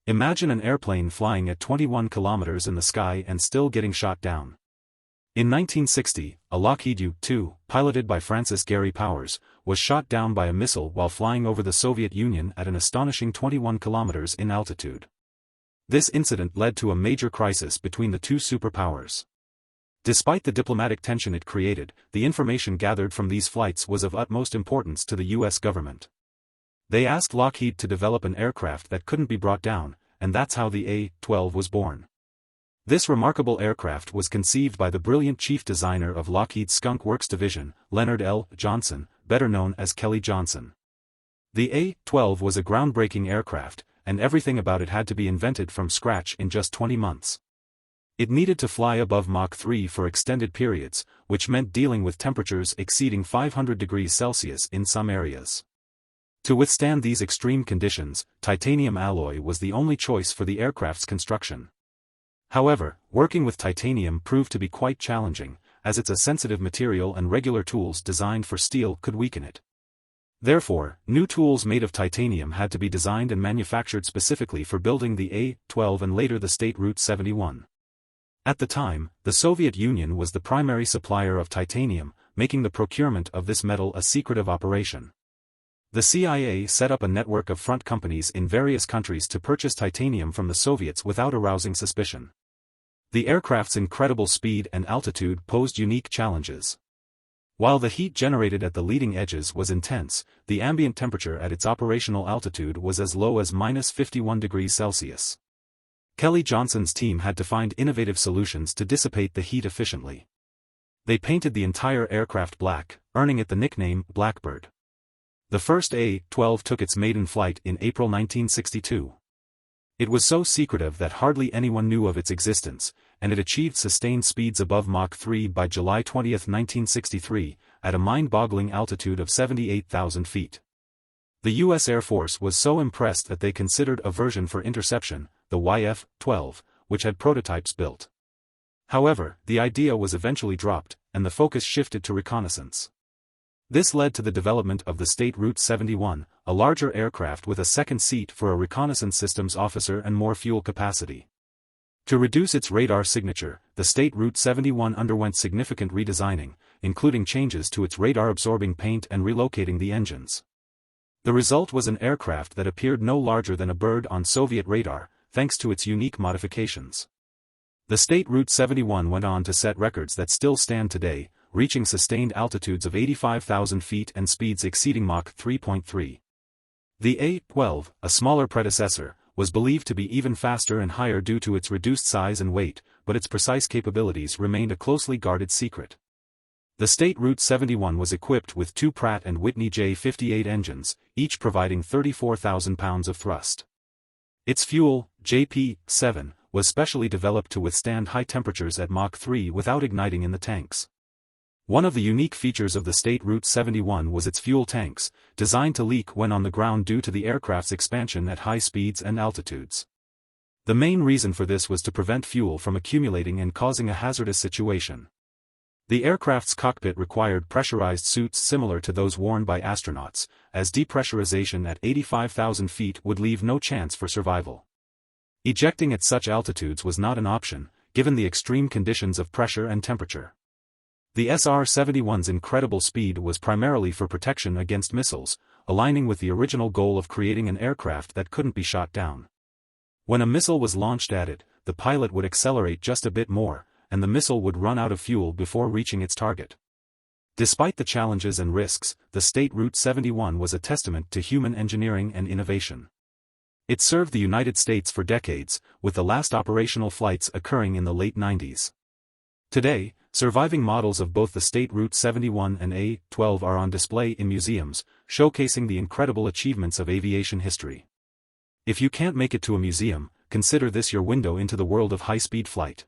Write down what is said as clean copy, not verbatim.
Imagine an airplane flying at 21 kilometers in the sky and still getting shot down. In 1960, a Lockheed U-2, piloted by Francis Gary Powers, was shot down by a missile while flying over the Soviet Union at an astonishing 21 kilometers in altitude. This incident led to a major crisis between the two superpowers. Despite the diplomatic tension it created, the information gathered from these flights was of utmost importance to the U.S. government. They asked Lockheed to develop an aircraft that couldn't be brought down, and that's how the A-12 was born. This remarkable aircraft was conceived by the brilliant chief designer of Lockheed's Skunk Works division, Leonard L. Johnson, better known as Kelly Johnson. The A-12 was a groundbreaking aircraft, and everything about it had to be invented from scratch in just 20 months. It needed to fly above Mach 3 for extended periods, which meant dealing with temperatures exceeding 500 degrees Celsius in some areas. To withstand these extreme conditions, titanium alloy was the only choice for the aircraft's construction. However, working with titanium proved to be quite challenging, as it's a sensitive material and regular tools designed for steel could weaken it. Therefore, new tools made of titanium had to be designed and manufactured specifically for building the A-12 and later the SR-71. At the time, the Soviet Union was the primary supplier of titanium, making the procurement of this metal a secretive operation. The CIA set up a network of front companies in various countries to purchase titanium from the Soviets without arousing suspicion. The aircraft's incredible speed and altitude posed unique challenges. While the heat generated at the leading edges was intense, the ambient temperature at its operational altitude was as low as -51 degrees Celsius. Kelly Johnson's team had to find innovative solutions to dissipate the heat efficiently. They painted the entire aircraft black, earning it the nickname Blackbird. The first A-12 took its maiden flight in April 1962. It was so secretive that hardly anyone knew of its existence, and it achieved sustained speeds above Mach 3 by July 20, 1963, at a mind-boggling altitude of 78,000 feet. The U.S. Air Force was so impressed that they considered a version for interception, the YF-12, which had prototypes built. However, the idea was eventually dropped, and the focus shifted to reconnaissance. This led to the development of the SR-71, a larger aircraft with a second seat for a reconnaissance systems officer and more fuel capacity. To reduce its radar signature, the SR-71 underwent significant redesigning, including changes to its radar-absorbing paint and relocating the engines. The result was an aircraft that appeared no larger than a bird on Soviet radar, thanks to its unique modifications. The SR-71 went on to set records that still stand today, reaching sustained altitudes of 85,000 feet and speeds exceeding Mach 3.3. The A-12, a smaller predecessor, was believed to be even faster and higher due to its reduced size and weight, but its precise capabilities remained a closely guarded secret. The SR-71 was equipped with two Pratt & Whitney J58 engines, each providing 34,000 pounds of thrust. Its fuel, JP-7, was specially developed to withstand high temperatures at Mach 3 without igniting in the tanks. One of the unique features of the SR-71 was its fuel tanks, designed to leak when on the ground due to the aircraft's expansion at high speeds and altitudes. The main reason for this was to prevent fuel from accumulating and causing a hazardous situation. The aircraft's cockpit required pressurized suits similar to those worn by astronauts, as depressurization at 85,000 feet would leave no chance for survival. Ejecting at such altitudes was not an option, given the extreme conditions of pressure and temperature. The SR-71's incredible speed was primarily for protection against missiles, aligning with the original goal of creating an aircraft that couldn't be shot down. When a missile was launched at it, the pilot would accelerate just a bit more, and the missile would run out of fuel before reaching its target. Despite the challenges and risks, the SR-71 was a testament to human engineering and innovation. It served the United States for decades, with the last operational flights occurring in the late 90s. Today, surviving models of both the SR-71 and A-12 are on display in museums, showcasing the incredible achievements of aviation history. If you can't make it to a museum, consider this your window into the world of high-speed flight.